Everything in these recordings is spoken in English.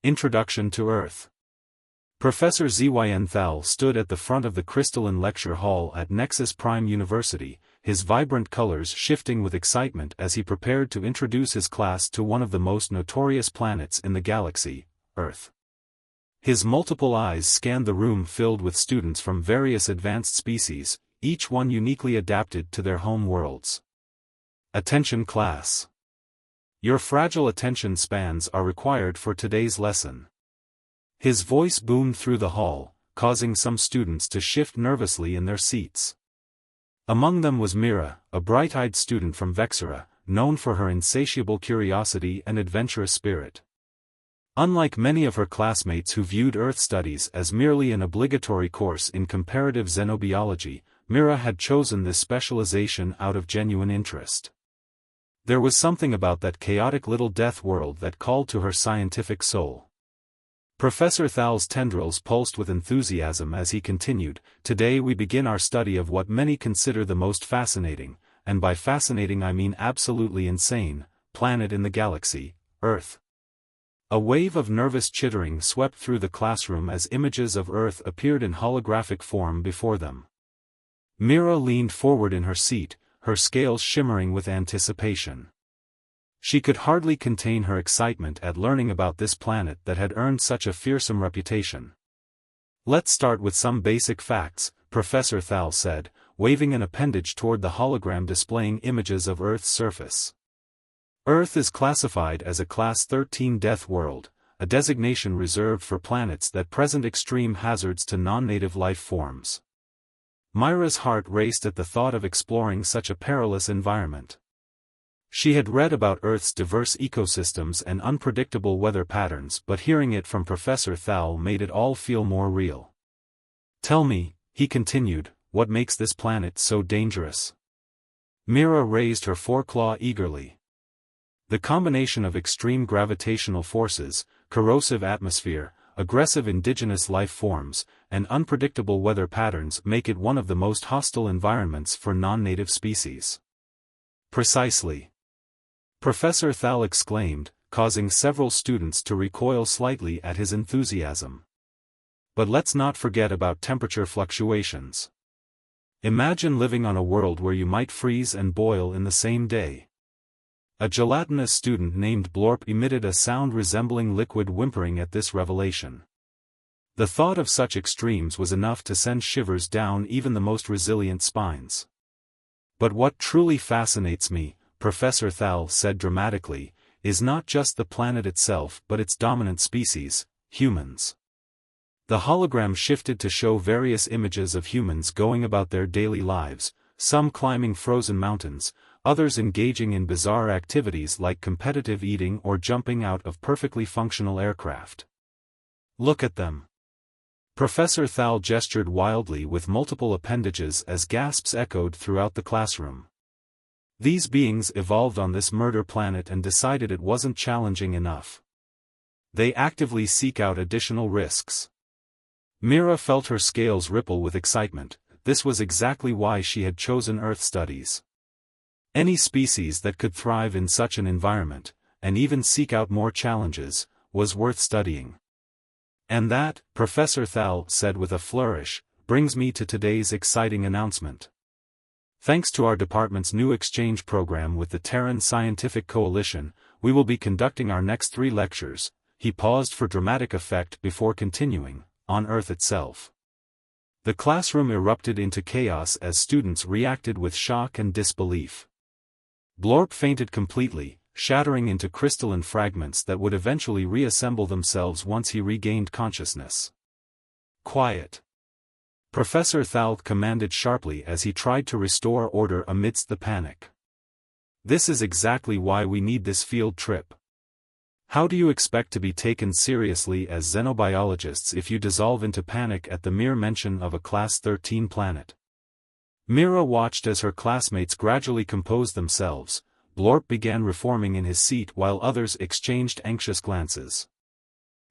Introduction to Earth. Professor Zyn Thal stood at the front of the crystalline lecture hall at Nexus Prime University, his vibrant colors shifting with excitement as he prepared to introduce his class to one of the most notorious planets in the galaxy, Earth. His multiple eyes scanned the room filled with students from various advanced species, each one uniquely adapted to their home worlds. Attention class. Your fragile attention spans are required for today's lesson. His voice boomed through the hall, causing some students to shift nervously in their seats. Among them was Mira, a bright-eyed student from Vexera, known for her insatiable curiosity and adventurous spirit. Unlike many of her classmates who viewed Earth studies as merely an obligatory course in comparative xenobiology, Mira had chosen this specialization out of genuine interest. There was something about that chaotic little death world that called to her scientific soul. Professor Thal's tendrils pulsed with enthusiasm as he continued, "Today we begin our study of what many consider the most fascinating, and by fascinating I mean absolutely insane, planet in the galaxy, Earth." A wave of nervous chittering swept through the classroom as images of Earth appeared in holographic form before them. Mira leaned forward in her seat, her scales shimmering with anticipation. She could hardly contain her excitement at learning about this planet that had earned such a fearsome reputation. "Let's start with some basic facts," Professor Thal said, waving an appendage toward the hologram displaying images of Earth's surface. Earth is classified as a Class 13 death world, a designation reserved for planets that present extreme hazards to non-native life forms. Myra's heart raced at the thought of exploring such a perilous environment. She had read about Earth's diverse ecosystems and unpredictable weather patterns, but hearing it from Professor Thal made it all feel more real. "Tell me," he continued, "what makes this planet so dangerous?" Mira raised her foreclaw eagerly. "The combination of extreme gravitational forces, corrosive atmosphere, aggressive indigenous life forms, and unpredictable weather patterns make it one of the most hostile environments for non-native species." "Precisely," Professor Thal exclaimed, causing several students to recoil slightly at his enthusiasm. "But let's not forget about temperature fluctuations. Imagine living on a world where you might freeze and boil in the same day." A gelatinous student named Blorp emitted a sound resembling liquid whimpering at this revelation. The thought of such extremes was enough to send shivers down even the most resilient spines. "But what truly fascinates me," Professor Thal said dramatically, "is not just the planet itself but its dominant species, humans." The hologram shifted to show various images of humans going about their daily lives, some climbing frozen mountains, others engaging in bizarre activities like competitive eating or jumping out of perfectly functional aircraft. "Look at them." Professor Thal gestured wildly with multiple appendages as gasps echoed throughout the classroom. These beings evolved on this murder planet and decided it wasn't challenging enough. They actively seek out additional risks. Mira felt her scales ripple with excitement. This was exactly why she had chosen Earth studies. Any species that could thrive in such an environment, and even seek out more challenges, was worth studying. "And that," Professor Thal said with a flourish, "brings me to today's exciting announcement. Thanks to our department's new exchange program with the Terran Scientific Coalition, we will be conducting our next 3 lectures." He paused for dramatic effect before continuing, "on Earth itself." The classroom erupted into chaos as students reacted with shock and disbelief. Blorp fainted completely, shattering into crystalline fragments that would eventually reassemble themselves once he regained consciousness. "Quiet," Professor Thal commanded sharply as he tried to restore order amidst the panic. "This is exactly why we need this field trip. How do you expect to be taken seriously as xenobiologists if you dissolve into panic at the mere mention of a Class 13 planet?" Mira watched as her classmates gradually composed themselves. Blorp began reforming in his seat while others exchanged anxious glances.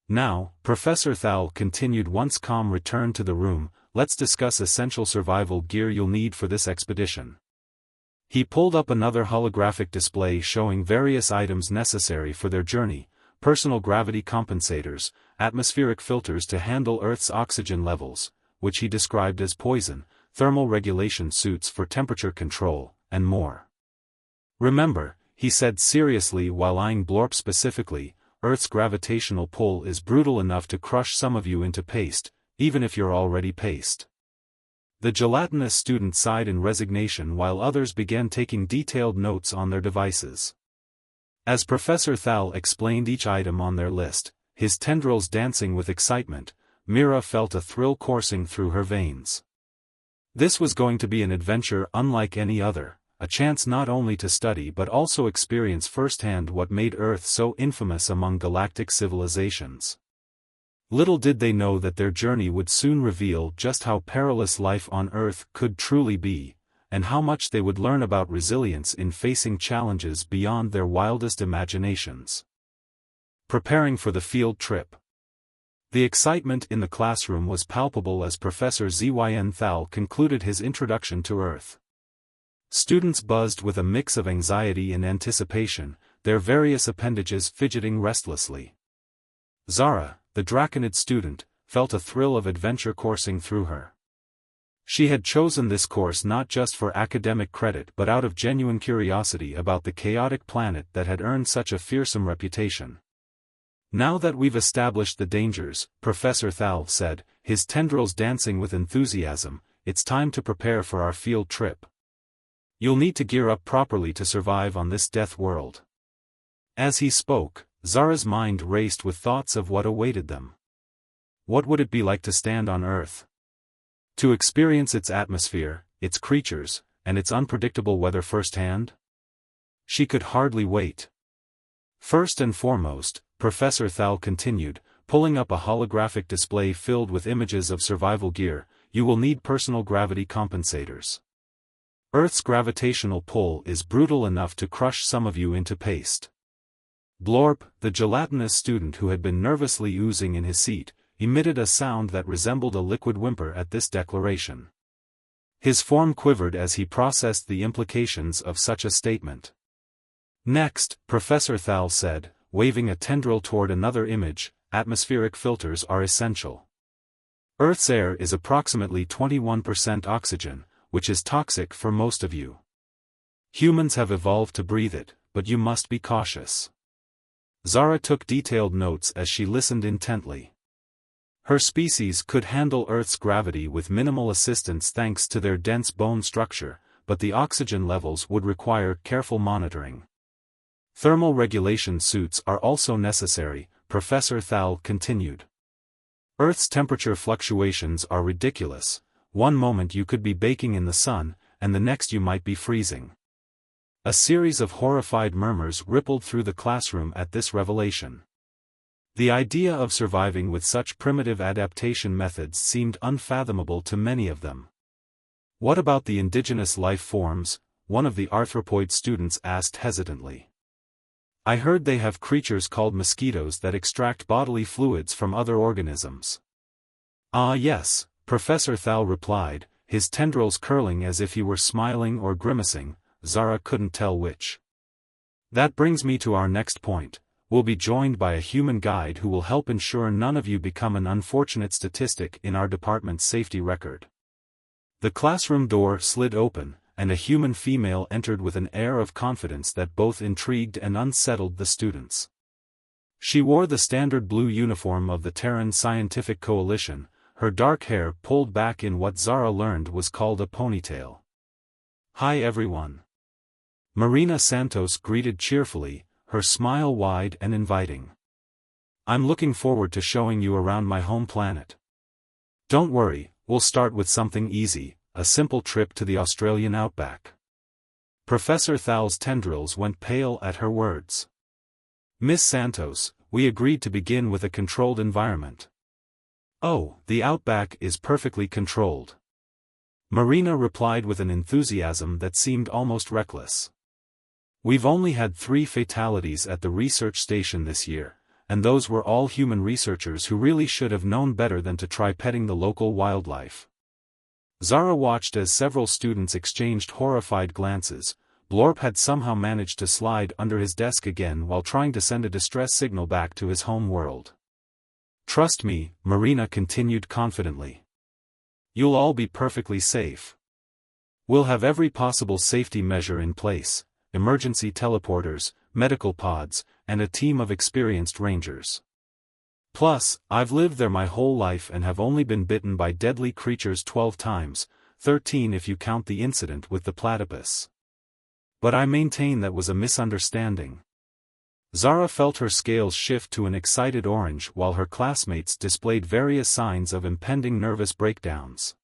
"Now," Professor Thal continued once calm returned to the room, "let's discuss essential survival gear you'll need for this expedition." He pulled up another holographic display showing various items necessary for their journey, personal gravity compensators, atmospheric filters to handle Earth's oxygen levels, which he described as poison, thermal regulation suits for temperature control, and more. Remember, he said seriously while eyeing Blorp specifically, Earth's gravitational pull is brutal enough to crush some of you into paste, even if you're already paste. The gelatinous student sighed in resignation while others began taking detailed notes on their devices. As Professor Thal explained each item on their list, his tendrils dancing with excitement, Mira felt a thrill coursing through her veins. This was going to be an adventure unlike any other, a chance not only to study but also experience firsthand what made Earth so infamous among galactic civilizations. Little did they know that their journey would soon reveal just how perilous life on Earth could truly be, and how much they would learn about resilience in facing challenges beyond their wildest imaginations. Preparing for the field trip. The excitement in the classroom was palpable as Professor Zyn Thal concluded his introduction to Earth. Students buzzed with a mix of anxiety and anticipation, their various appendages fidgeting restlessly. Zara, the Draconid student, felt a thrill of adventure coursing through her. She had chosen this course not just for academic credit but out of genuine curiosity about the chaotic planet that had earned such a fearsome reputation. Now that we've established the dangers, Professor Thal said, his tendrils dancing with enthusiasm, it's time to prepare for our field trip. You'll need to gear up properly to survive on this death world. As he spoke, Zara's mind raced with thoughts of what awaited them. What would it be like to stand on Earth? To experience its atmosphere, its creatures, and its unpredictable weather firsthand? She could hardly wait. First and foremost, Professor Thal continued, pulling up a holographic display filled with images of survival gear, you will need personal gravity compensators. Earth's gravitational pull is brutal enough to crush some of you into paste. Blorp, the gelatinous student who had been nervously oozing in his seat, emitted a sound that resembled a liquid whimper at this declaration. His form quivered as he processed the implications of such a statement. Next, Professor Thal said, waving a tendril toward another image, atmospheric filters are essential. Earth's air is approximately 21% oxygen, which is toxic for most of you. Humans have evolved to breathe it, but you must be cautious. Zara took detailed notes as she listened intently. Her species could handle Earth's gravity with minimal assistance thanks to their dense bone structure, but the oxygen levels would require careful monitoring. Thermal regulation suits are also necessary, Professor Thal continued. Earth's temperature fluctuations are ridiculous. One moment you could be baking in the sun, and the next you might be freezing. A series of horrified murmurs rippled through the classroom at this revelation. The idea of surviving with such primitive adaptation methods seemed unfathomable to many of them. What about the indigenous life forms? One of the arthropoid students asked hesitantly. I heard they have creatures called mosquitoes that extract bodily fluids from other organisms. Ah yes, Professor Thal replied, his tendrils curling as if he were smiling or grimacing. Zara couldn't tell which. That brings me to our next point. We'll be joined by a human guide who will help ensure none of you become an unfortunate statistic in our department's safety record. The classroom door slid open, and a human female entered with an air of confidence that both intrigued and unsettled the students. She wore the standard blue uniform of the Terran Scientific Coalition, her dark hair pulled back in what Zara learned was called a ponytail. Hi everyone. Marina Santos greeted cheerfully, her smile wide and inviting. I'm looking forward to showing you around my home planet. Don't worry, we'll start with something easy, a simple trip to the Australian outback. Professor Thal's tendrils went pale at her words. Miss Santos, we agreed to begin with a controlled environment. Oh, the outback is perfectly controlled. Marina replied with an enthusiasm that seemed almost reckless. We've only had 3 fatalities at the research station this year, and those were all human researchers who really should have known better than to try petting the local wildlife. Zara watched as several students exchanged horrified glances, Blorp had somehow managed to slide under his desk again while trying to send a distress signal back to his home world. "Trust me," Marina continued confidently. "You'll all be perfectly safe. We'll have every possible safety measure in place, emergency teleporters, medical pods, and a team of experienced rangers. Plus, I've lived there my whole life and have only been bitten by deadly creatures 12 times, 13 if you count the incident with the platypus. But I maintain that was a misunderstanding." Zara felt her scales shift to an excited orange while her classmates displayed various signs of impending nervous breakdowns.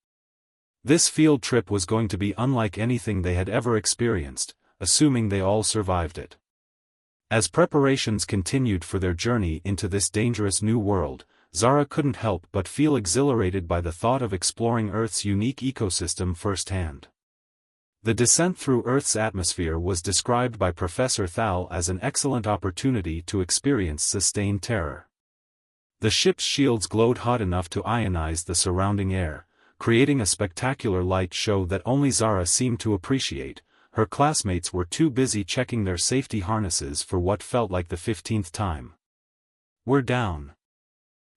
This field trip was going to be unlike anything they had ever experienced, assuming they all survived it. As preparations continued for their journey into this dangerous new world, Zara couldn't help but feel exhilarated by the thought of exploring Earth's unique ecosystem firsthand. The descent through Earth's atmosphere was described by Professor Thal as an excellent opportunity to experience sustained terror. The ship's shields glowed hot enough to ionize the surrounding air, creating a spectacular light show that only Zara seemed to appreciate. Her classmates were too busy checking their safety harnesses for what felt like the 15th time. "We're down,"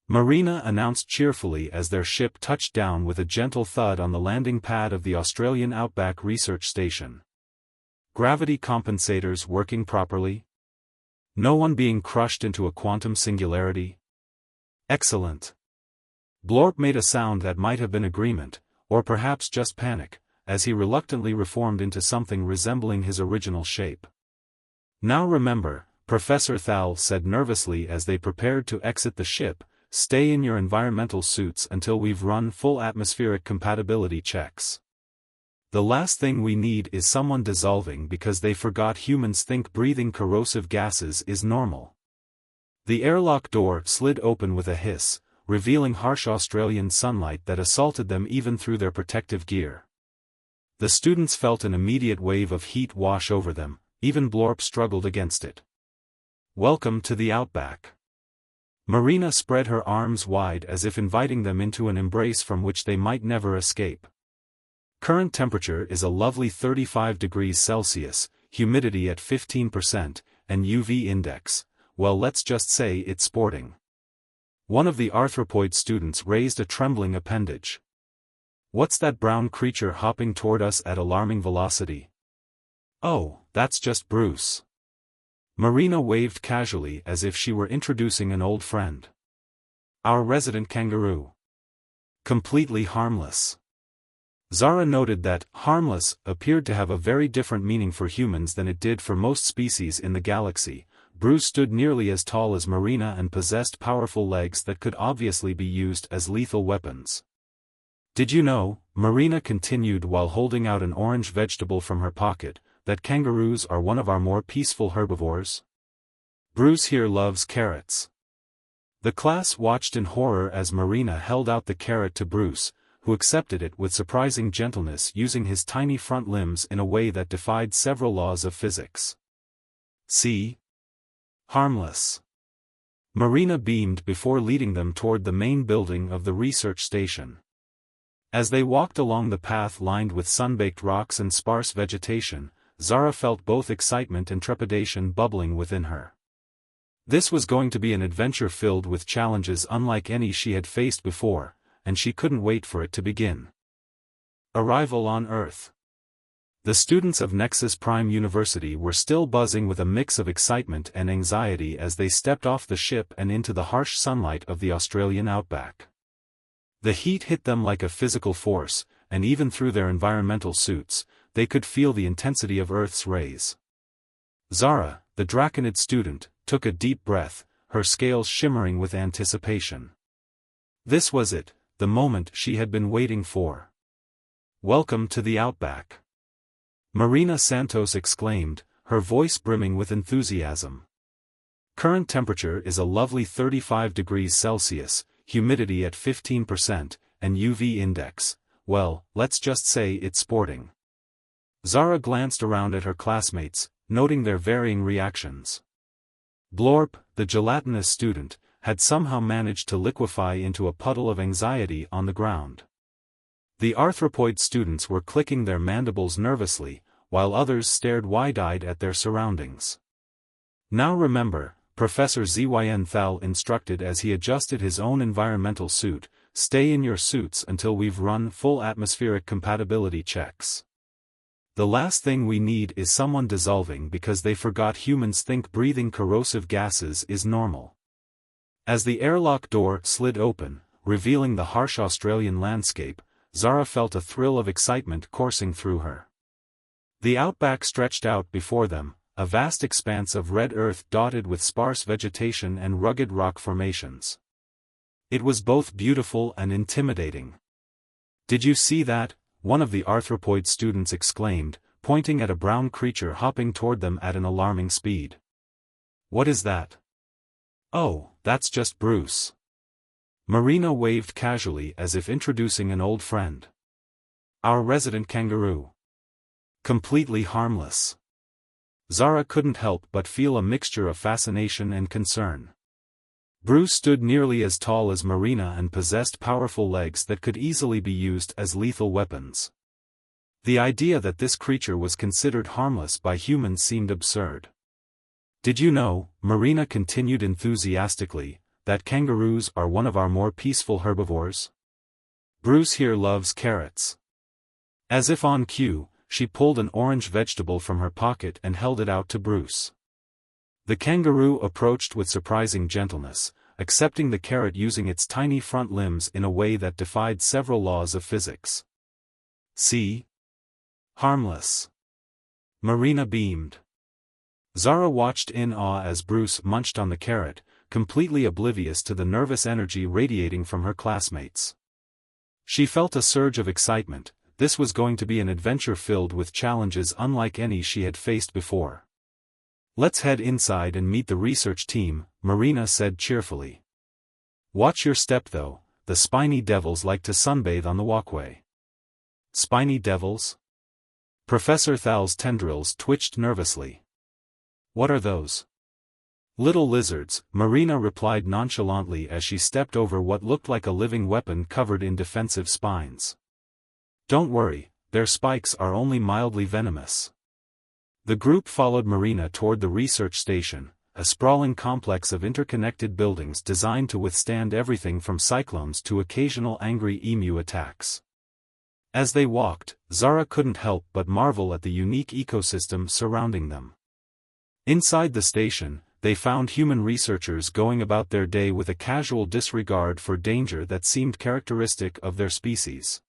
Marina announced cheerfully as their ship touched down with a gentle thud on the landing pad of the Australian Outback Research Station. "Gravity compensators working properly? No one being crushed into a quantum singularity? Excellent." Blorp made a sound that might have been agreement, or perhaps just panic, as he reluctantly reformed into something resembling his original shape. "Now remember," Professor Thal said nervously as they prepared to exit the ship, "stay in your environmental suits until we've run full atmospheric compatibility checks. The last thing we need is someone dissolving because they forgot humans think breathing corrosive gases is normal." The airlock door slid open with a hiss, revealing harsh Australian sunlight that assaulted them even through their protective gear. The students felt an immediate wave of heat wash over them, even Blorp struggled against it. "Welcome to the Outback." Marina spread her arms wide as if inviting them into an embrace from which they might never escape. Current temperature is a lovely 35 degrees Celsius, humidity at 15%, and UV index, well, let's just say it's sporting. One of the arthropoid students raised a trembling appendage. "What's that brown creature hopping toward us at alarming velocity?" "Oh, that's just Bruce." Marina waved casually as if she were introducing an old friend. "Our resident kangaroo. Completely harmless." Zara noted that "harmless" appeared to have a very different meaning for humans than it did for most species in the galaxy. Bruce stood nearly as tall as Marina and possessed powerful legs that could obviously be used as lethal weapons. "Did you know," Marina continued while holding out an orange vegetable from her pocket, "that kangaroos are one of our more peaceful herbivores? Bruce here loves carrots." The class watched in horror as Marina held out the carrot to Bruce, who accepted it with surprising gentleness, using his tiny front limbs in a way that defied several laws of physics. "See? Harmless." Marina beamed before leading them toward the main building of the research station. As they walked along the path lined with sun-baked rocks and sparse vegetation, Zara felt both excitement and trepidation bubbling within her. This was going to be an adventure filled with challenges unlike any she had faced before, and she couldn't wait for it to begin. Arrival on Earth. The students of Nexus Prime University were still buzzing with a mix of excitement and anxiety as they stepped off the ship and into the harsh sunlight of the Australian outback. The heat hit them like a physical force, and even through their environmental suits, they could feel the intensity of Earth's rays. Zara, the Draconid student, took a deep breath, her scales shimmering with anticipation. This was it, the moment she had been waiting for. "Welcome to the Outback," Marina Santos exclaimed, her voice brimming with enthusiasm. "Current temperature is a lovely 35 degrees Celsius, humidity at 15%, and UV index, well, let's just say it's sporting." Zara glanced around at her classmates, noting their varying reactions. Blorp, the gelatinous student, had somehow managed to liquefy into a puddle of anxiety on the ground. The arthropoid students were clicking their mandibles nervously, while others stared wide-eyed at their surroundings. "Now remember," Professor Zyn instructed as he adjusted his own environmental suit, "stay in your suits until we've run full atmospheric compatibility checks. The last thing we need is someone dissolving because they forgot humans think breathing corrosive gases is normal." As the airlock door slid open, revealing the harsh Australian landscape, Zara felt a thrill of excitement coursing through her. The outback stretched out before them, a vast expanse of red earth dotted with sparse vegetation and rugged rock formations. It was both beautiful and intimidating. "Did you see that?" one of the arthropoid students exclaimed, pointing at a brown creature hopping toward them at an alarming speed. "What is that?" "Oh, that's just Bruce." Marina waved casually as if introducing an old friend. "Our resident kangaroo. Completely harmless." Zara couldn't help but feel a mixture of fascination and concern. Bruce stood nearly as tall as Marina and possessed powerful legs that could easily be used as lethal weapons. The idea that this creature was considered harmless by humans seemed absurd. "Did you know," Marina continued enthusiastically, "that kangaroos are one of our more peaceful herbivores? Bruce here loves carrots." As if on cue, she pulled an orange vegetable from her pocket and held it out to Bruce. The kangaroo approached with surprising gentleness, accepting the carrot using its tiny front limbs in a way that defied several laws of physics. "See? Harmless." Marina beamed. Zara watched in awe as Bruce munched on the carrot, completely oblivious to the nervous energy radiating from her classmates. She felt a surge of excitement. This was going to be an adventure filled with challenges unlike any she had faced before. "Let's head inside and meet the research team," Marina said cheerfully. "Watch your step though, the spiny devils like to sunbathe on the walkway." "Spiny devils?" Professor Thal's tendrils twitched nervously. "What are those?" "Little lizards," Marina replied nonchalantly as she stepped over what looked like a living weapon covered in defensive spines. "Don't worry, their spikes are only mildly venomous." The group followed Marina toward the research station, a sprawling complex of interconnected buildings designed to withstand everything from cyclones to occasional angry emu attacks. As they walked, Zara couldn't help but marvel at the unique ecosystem surrounding them. Inside the station, they found human researchers going about their day with a casual disregard for danger that seemed characteristic of their species.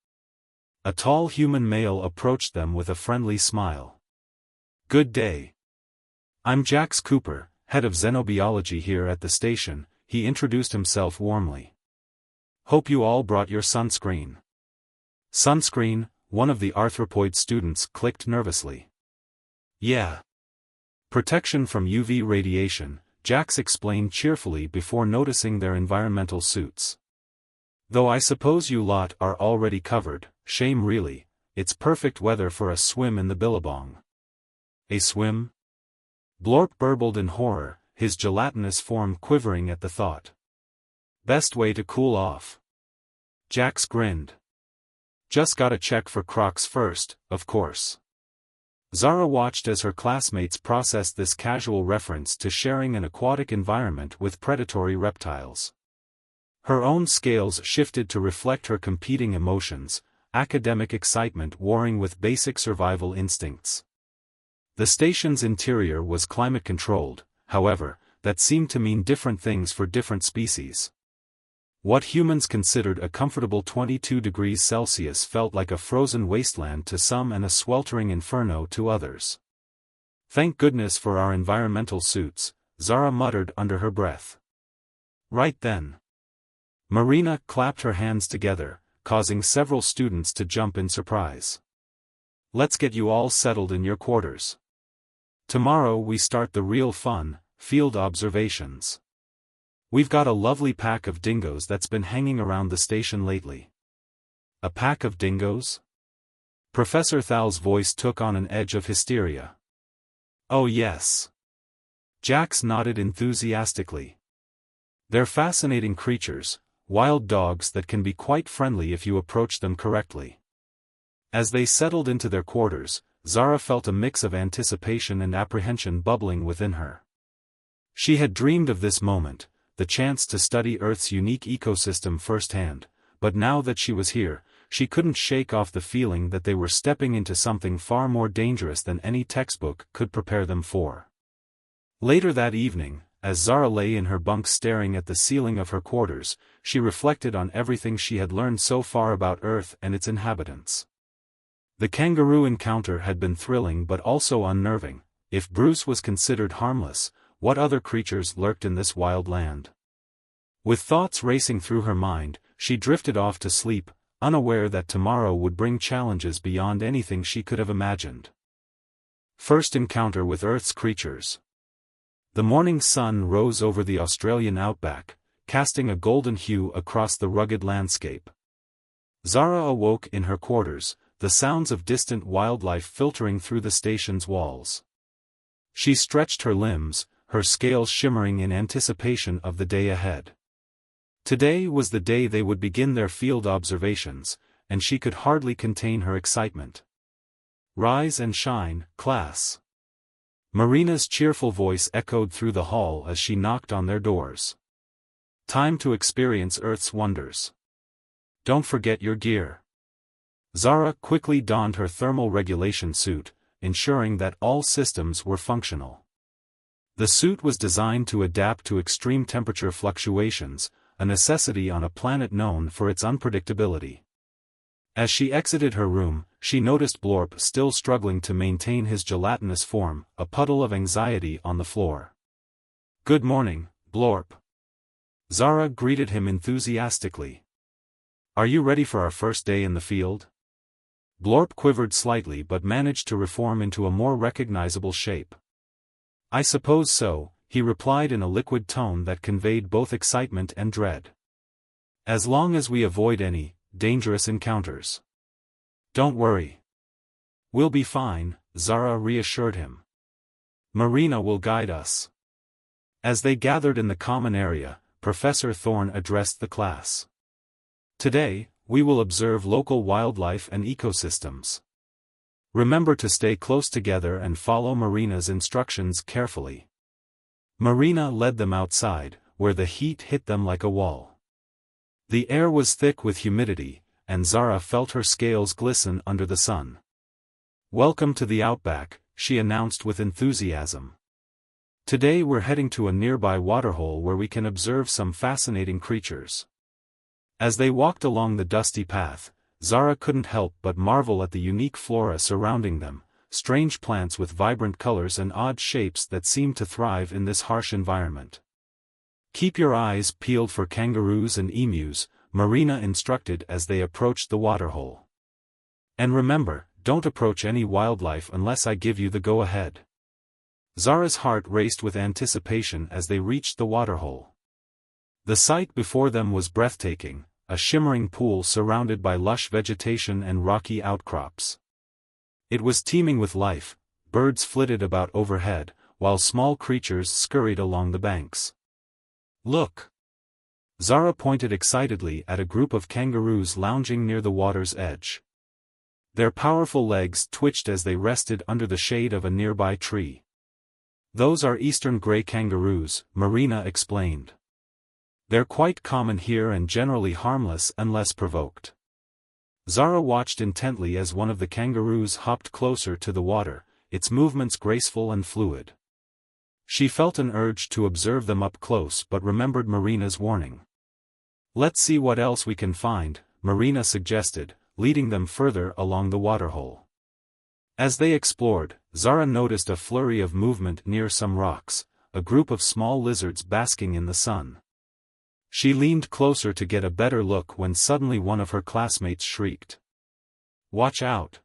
A tall human male approached them with a friendly smile. "Good day. I'm Jax Cooper, head of xenobiology here at the station," he introduced himself warmly. "Hope you all brought your sunscreen." "Sunscreen?" one of the arthropoid students clicked nervously. "Yeah. Protection from UV radiation," Jax explained cheerfully before noticing their environmental suits. "Though I suppose you lot are already covered, shame really, it's perfect weather for a swim in the billabong." "A swim?" Blorp burbled in horror, his gelatinous form quivering at the thought. "Best way to cool off." Jax grinned. "Just gotta check for crocs first, of course." Zara watched as her classmates processed this casual reference to sharing an aquatic environment with predatory reptiles. Her own scales shifted to reflect her competing emotions, academic excitement warring with basic survival instincts. The station's interior was climate-controlled, however, that seemed to mean different things for different species. What humans considered a comfortable 22 degrees Celsius felt like a frozen wasteland to some and a sweltering inferno to others. "Thank goodness for our environmental suits," Zara muttered under her breath. Right then, Marina clapped her hands together, causing several students to jump in surprise. "Let's get you all settled in your quarters. Tomorrow we start the real fun, field observations. We've got a lovely pack of dingoes that's been hanging around the station lately." "A pack of dingoes?" Professor Thal's voice took on an edge of hysteria. "Oh yes." Jax nodded enthusiastically. "They're fascinating creatures, wild dogs that can be quite friendly if you approach them correctly." As they settled into their quarters, Zara felt a mix of anticipation and apprehension bubbling within her. She had dreamed of this moment, the chance to study Earth's unique ecosystem firsthand, but now that she was here, she couldn't shake off the feeling that they were stepping into something far more dangerous than any textbook could prepare them for. Later that evening, as Zara lay in her bunk staring at the ceiling of her quarters, she reflected on everything she had learned so far about Earth and its inhabitants. The kangaroo encounter had been thrilling but also unnerving. If Bruce was considered harmless, what other creatures lurked in this wild land? With thoughts racing through her mind, she drifted off to sleep, unaware that tomorrow would bring challenges beyond anything she could have imagined. First encounter with Earth's creatures. The morning sun rose over the Australian outback, casting a golden hue across the rugged landscape. Zara awoke in her quarters, the sounds of distant wildlife filtering through the station's walls. She stretched her limbs, her scales shimmering in anticipation of the day ahead. Today was the day they would begin their field observations, and she could hardly contain her excitement. Rise and shine, class. Marina's cheerful voice echoed through the hall as she knocked on their doors. Time to experience Earth's wonders. Don't forget your gear. Zara quickly donned her thermal regulation suit, ensuring that all systems were functional. The suit was designed to adapt to extreme temperature fluctuations, a necessity on a planet known for its unpredictability. As she exited her room, she noticed Blorp still struggling to maintain his gelatinous form, a puddle of anxiety on the floor. "Good morning, Blorp." Zara greeted him enthusiastically. "Are you ready for our first day in the field?" Blorp quivered slightly but managed to reform into a more recognizable shape. "I suppose so," he replied in a liquid tone that conveyed both excitement and dread. "As long as we avoid any dangerous encounters." "Don't worry. We'll be fine," Zara reassured him. "Marina will guide us." As they gathered in the common area, Professor Thorne addressed the class. "Today, we will observe local wildlife and ecosystems. Remember to stay close together and follow Marina's instructions carefully." Marina led them outside, where the heat hit them like a wall. The air was thick with humidity, and Zara felt her scales glisten under the sun. "Welcome to the outback," she announced with enthusiasm. "Today we're heading to a nearby waterhole where we can observe some fascinating creatures." As they walked along the dusty path, Zara couldn't help but marvel at the unique flora surrounding them, strange plants with vibrant colors and odd shapes that seemed to thrive in this harsh environment. "Keep your eyes peeled for kangaroos and emus," Marina instructed as they approached the waterhole. "And remember, don't approach any wildlife unless I give you the go-ahead." Zara's heart raced with anticipation as they reached the waterhole. The sight before them was breathtaking, a shimmering pool surrounded by lush vegetation and rocky outcrops. It was teeming with life, birds flitted about overhead, while small creatures scurried along the banks. "Look!" Zara pointed excitedly at a group of kangaroos lounging near the water's edge. Their powerful legs twitched as they rested under the shade of a nearby tree. "Those are eastern gray kangaroos," Marina explained. "They're quite common here and generally harmless unless provoked." Zara watched intently as one of the kangaroos hopped closer to the water, its movements graceful and fluid. She felt an urge to observe them up close but remembered Marina's warning. "Let's see what else we can find," Marina suggested, leading them further along the waterhole. As they explored, Zara noticed a flurry of movement near some rocks, a group of small lizards basking in the sun. She leaned closer to get a better look when suddenly one of her classmates shrieked. "Watch out!"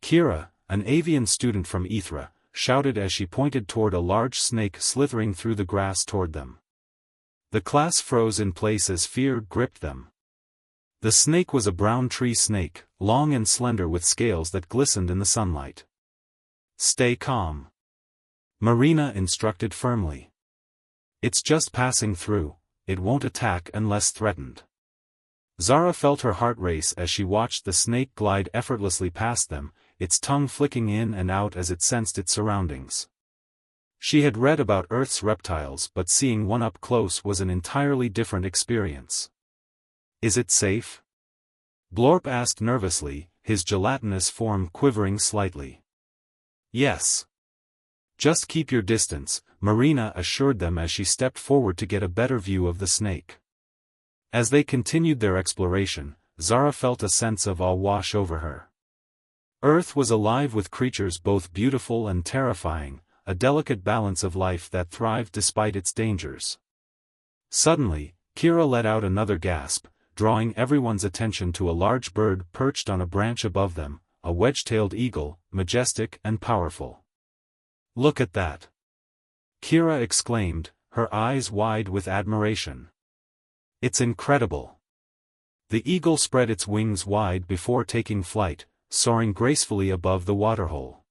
Kira, an avian student from Ithra, shouted as she pointed toward a large snake slithering through the grass toward them. The class froze in place as fear gripped them. The snake was a brown tree snake, long and slender with scales that glistened in the sunlight. "Stay calm," Marina instructed firmly. "It's just passing through. It won't attack unless threatened." Zara felt her heart race as she watched the snake glide effortlessly past them, its tongue flicking in and out as it sensed its surroundings. She had read about Earth's reptiles, but seeing one up close was an entirely different experience. "Is it safe?" Blorp asked nervously, his gelatinous form quivering slightly. "Yes. Just keep your distance," Marina assured them as she stepped forward to get a better view of the snake. As they continued their exploration, Zara felt a sense of awe wash over her. Earth was alive with creatures both beautiful and terrifying, a delicate balance of life that thrived despite its dangers. Suddenly, Kira let out another gasp, drawing everyone's attention to a large bird perched on a branch above them, a wedge-tailed eagle, majestic and powerful. "Look at that!" Kira exclaimed, her eyes wide with admiration. "It's incredible." The eagle spread its wings wide before taking flight, soaring gracefully above the waterhole.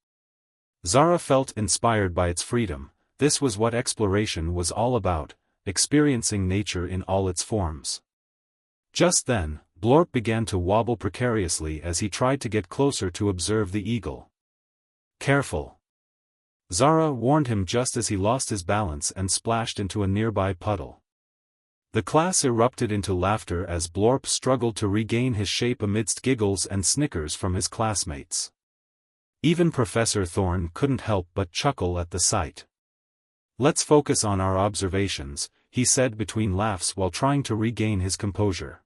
Zara felt inspired by its freedom. This was what exploration was all about, experiencing nature in all its forms. Just then, Blorp began to wobble precariously as he tried to get closer to observe the eagle. "Careful!" Zara warned him just as he lost his balance and splashed into a nearby puddle. The class erupted into laughter as Blorp struggled to regain his shape amidst giggles and snickers from his classmates. Even Professor Thorne couldn't help but chuckle at the sight. "Let's focus on our observations," he said between laughs while trying to regain his composure.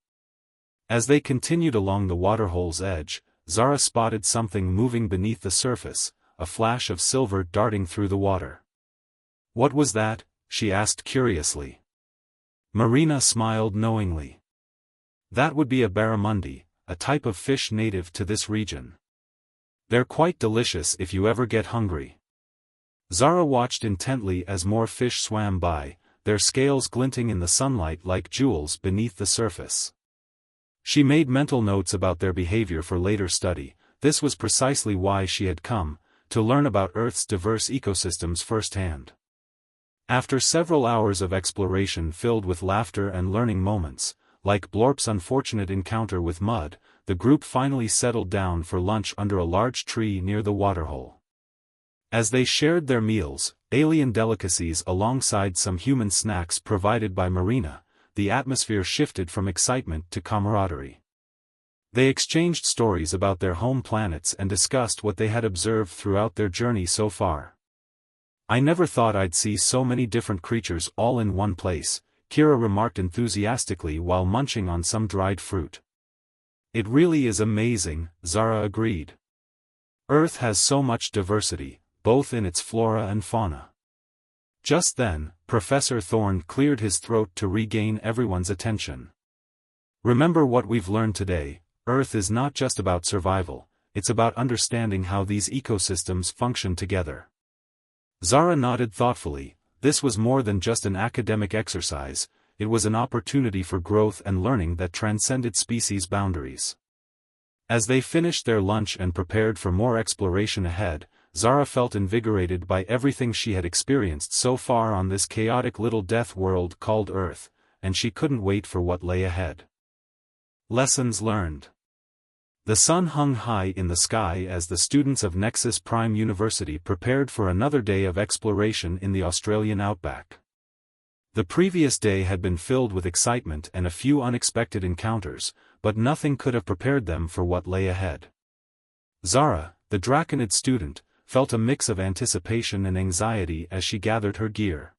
As they continued along the waterhole's edge, Zara spotted something moving beneath the surface, a flash of silver darting through the water. "What was that?" she asked curiously. Marina smiled knowingly. "That would be a barramundi, a type of fish native to this region. They're quite delicious if you ever get hungry." Zara watched intently as more fish swam by, their scales glinting in the sunlight like jewels beneath the surface. She made mental notes about their behavior for later study. This was precisely why she had come, to learn about Earth's diverse ecosystems firsthand. After several hours of exploration filled with laughter and learning moments, like Blorp's unfortunate encounter with mud, the group finally settled down for lunch under a large tree near the waterhole. As they shared their meals, alien delicacies alongside some human snacks provided by Marina, the atmosphere shifted from excitement to camaraderie. They exchanged stories about their home planets and discussed what they had observed throughout their journey so far. "I never thought I'd see so many different creatures all in one place," Kira remarked enthusiastically while munching on some dried fruit. "It really is amazing," Zara agreed. "Earth has so much diversity, both in its flora and fauna." Just then, Professor Thorne cleared his throat to regain everyone's attention. "Remember what we've learned today. Earth is not just about survival, it's about understanding how these ecosystems function together." Zara nodded thoughtfully. This was more than just an academic exercise, it was an opportunity for growth and learning that transcended species boundaries. As they finished their lunch and prepared for more exploration ahead, Zara felt invigorated by everything she had experienced so far on this chaotic little death world called Earth, and she couldn't wait for what lay ahead. Lessons learned. The sun hung high in the sky as the students of Nexus Prime University prepared for another day of exploration in the Australian outback. The previous day had been filled with excitement and a few unexpected encounters, but nothing could have prepared them for what lay ahead. Zara, the Draconid student, felt a mix of anticipation and anxiety as she gathered her gear.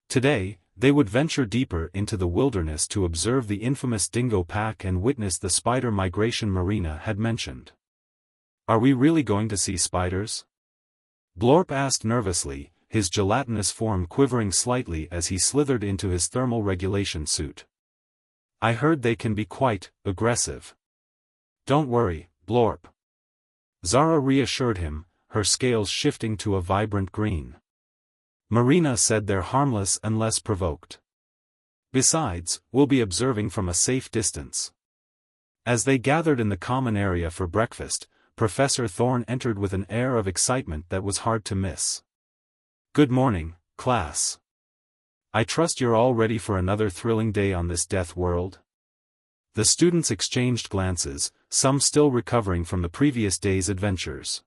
Today, they would venture deeper into the wilderness to observe the infamous dingo pack and witness the spider migration Marina had mentioned. "Are we really going to see spiders?" Blorp asked nervously, his gelatinous form quivering slightly as he slithered into his thermal regulation suit. "I heard they can be quite aggressive." "Don't worry, Blorp." Zara reassured him, her scales shifting to a vibrant green. Marina said they're harmless unless provoked. Besides, we'll be observing from a safe distance. As they gathered in the common area for breakfast, Professor Thorne entered with an air of excitement that was hard to miss. "Good morning, class. I trust you're all ready for another thrilling day on this death world." The students exchanged glances, some still recovering from the previous day's adventures.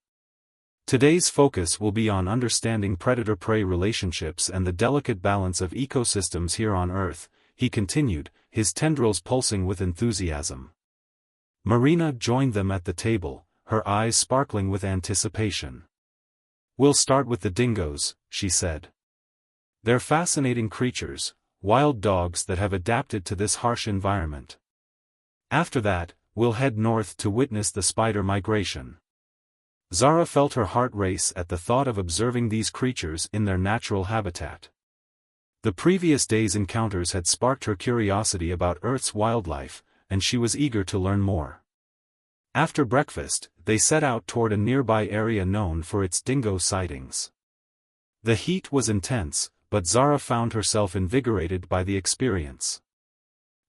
Today's focus will be on understanding predator-prey relationships and the delicate balance of ecosystems here on Earth, he continued, his tendrils pulsing with enthusiasm. Marina joined them at the table, her eyes sparkling with anticipation. We'll start with the dingoes, she said. They're fascinating creatures, wild dogs that have adapted to this harsh environment. After that, we'll head north to witness the spider migration. Zara felt her heart race at the thought of observing these creatures in their natural habitat. The previous day's encounters had sparked her curiosity about Earth's wildlife, and she was eager to learn more. After breakfast, they set out toward a nearby area known for its dingo sightings. The heat was intense, but Zara found herself invigorated by the experience.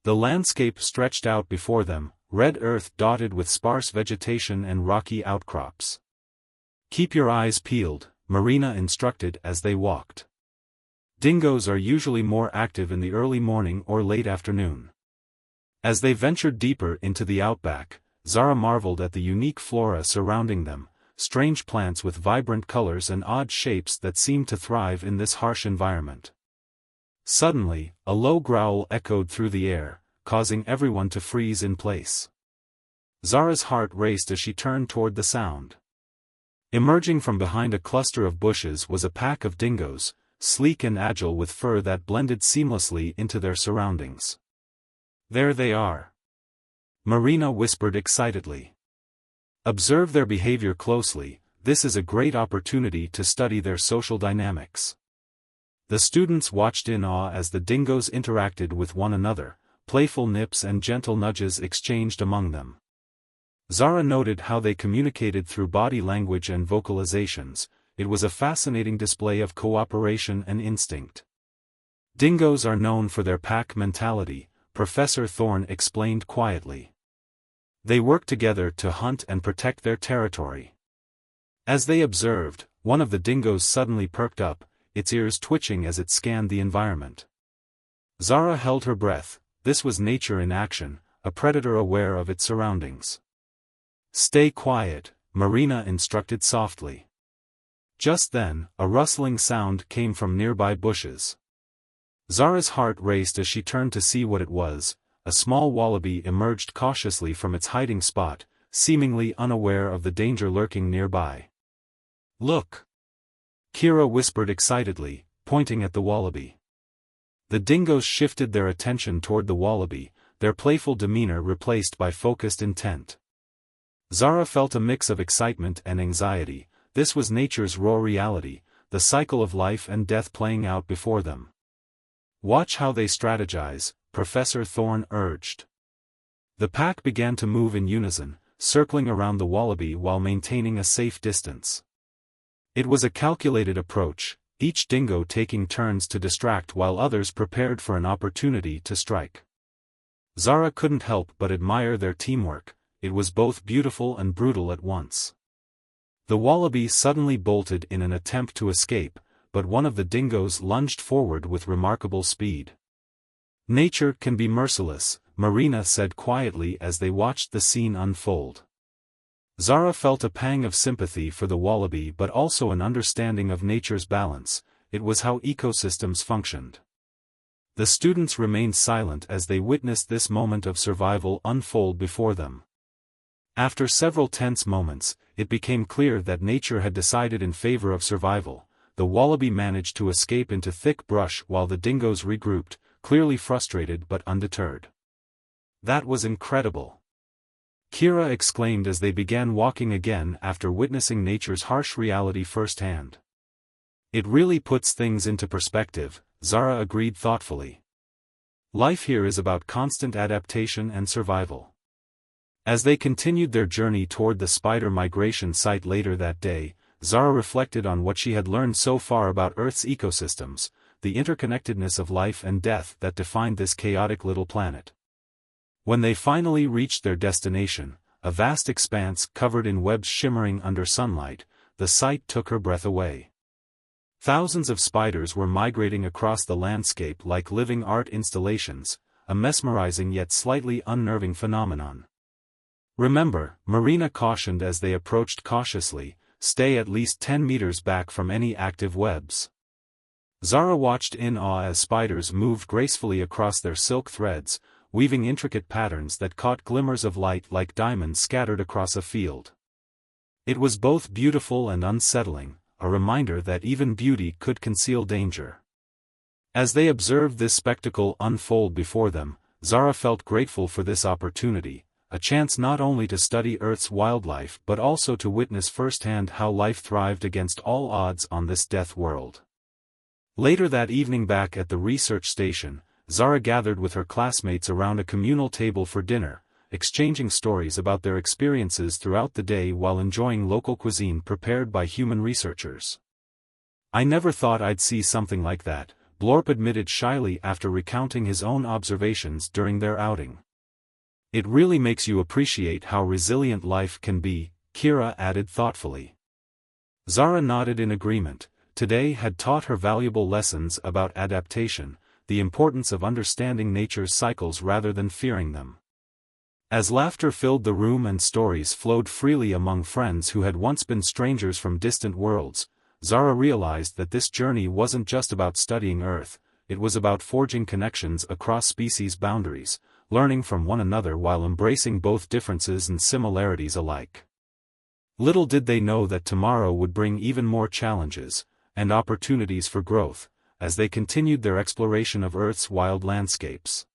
The landscape stretched out before them, red earth dotted with sparse vegetation and rocky outcrops. Keep your eyes peeled, Marina instructed as they walked. Dingoes are usually more active in the early morning or late afternoon. As they ventured deeper into the outback, Zara marveled at the unique flora surrounding them, strange plants with vibrant colors and odd shapes that seemed to thrive in this harsh environment. Suddenly, a low growl echoed through the air, causing everyone to freeze in place. Zara's heart raced as she turned toward the sound. Emerging from behind a cluster of bushes was a pack of dingoes, sleek and agile with fur that blended seamlessly into their surroundings. There they are. Marina whispered excitedly. Observe their behavior closely, this is a great opportunity to study their social dynamics. The students watched in awe as the dingoes interacted with one another, playful nips and gentle nudges exchanged among them. Zara noted how they communicated through body language and vocalizations. It was a fascinating display of cooperation and instinct. Dingoes are known for their pack mentality, Professor Thorne explained quietly. They work together to hunt and protect their territory. As they observed, one of the dingoes suddenly perked up, its ears twitching as it scanned the environment. Zara held her breath. This was nature in action, a predator aware of its surroundings. Stay quiet, Marina instructed softly. Just then, a rustling sound came from nearby bushes. Zara's heart raced as she turned to see what it was. A small wallaby emerged cautiously from its hiding spot, seemingly unaware of the danger lurking nearby. Look! Kira whispered excitedly, pointing at the wallaby. The dingoes shifted their attention toward the wallaby, their playful demeanor replaced by focused intent. Zara felt a mix of excitement and anxiety. This was nature's raw reality, the cycle of life and death playing out before them. Watch how they strategize, Professor Thorne urged. The pack began to move in unison, circling around the wallaby while maintaining a safe distance. It was a calculated approach, each dingo taking turns to distract while others prepared for an opportunity to strike. Zara couldn't help but admire their teamwork. It was both beautiful and brutal at once. The wallaby suddenly bolted in an attempt to escape, but one of the dingoes lunged forward with remarkable speed. Nature can be merciless, Marina said quietly as they watched the scene unfold. Zara felt a pang of sympathy for the wallaby but also an understanding of nature's balance. It was how ecosystems functioned. The students remained silent as they witnessed this moment of survival unfold before them. After several tense moments, it became clear that nature had decided in favor of survival. The wallaby managed to escape into thick brush while the dingoes regrouped, clearly frustrated but undeterred. That was incredible! Kira exclaimed as they began walking again after witnessing nature's harsh reality firsthand. It really puts things into perspective, Zara agreed thoughtfully. Life here is about constant adaptation and survival. As they continued their journey toward the spider migration site later that day, Zara reflected on what she had learned so far about Earth's ecosystems, the interconnectedness of life and death that defined this chaotic little planet. When they finally reached their destination, a vast expanse covered in webs shimmering under sunlight, the sight took her breath away. Thousands of spiders were migrating across the landscape like living art installations, a mesmerizing yet slightly unnerving phenomenon. "Remember," Marina cautioned as they approached cautiously, "stay at least 10 meters back from any active webs." Zara watched in awe as spiders moved gracefully across their silk threads, weaving intricate patterns that caught glimmers of light like diamonds scattered across a field. It was both beautiful and unsettling, a reminder that even beauty could conceal danger. As they observed this spectacle unfold before them, Zara felt grateful for this opportunity, a chance not only to study Earth's wildlife but also to witness firsthand how life thrived against all odds on this death world. Later that evening back at the research station, Zara gathered with her classmates around a communal table for dinner, exchanging stories about their experiences throughout the day while enjoying local cuisine prepared by human researchers. "I never thought I'd see something like that," Blorp admitted shyly after recounting his own observations during their outing. "It really makes you appreciate how resilient life can be," Kira added thoughtfully. Zara nodded in agreement. Today had taught her valuable lessons about adaptation, the importance of understanding nature's cycles rather than fearing them. As laughter filled the room and stories flowed freely among friends who had once been strangers from distant worlds, Zara realized that this journey wasn't just about studying Earth, it was about forging connections across species boundaries, learning from one another while embracing both differences and similarities alike. Little did they know that tomorrow would bring even more challenges and opportunities for growth, as they continued their exploration of Earth's wild landscapes.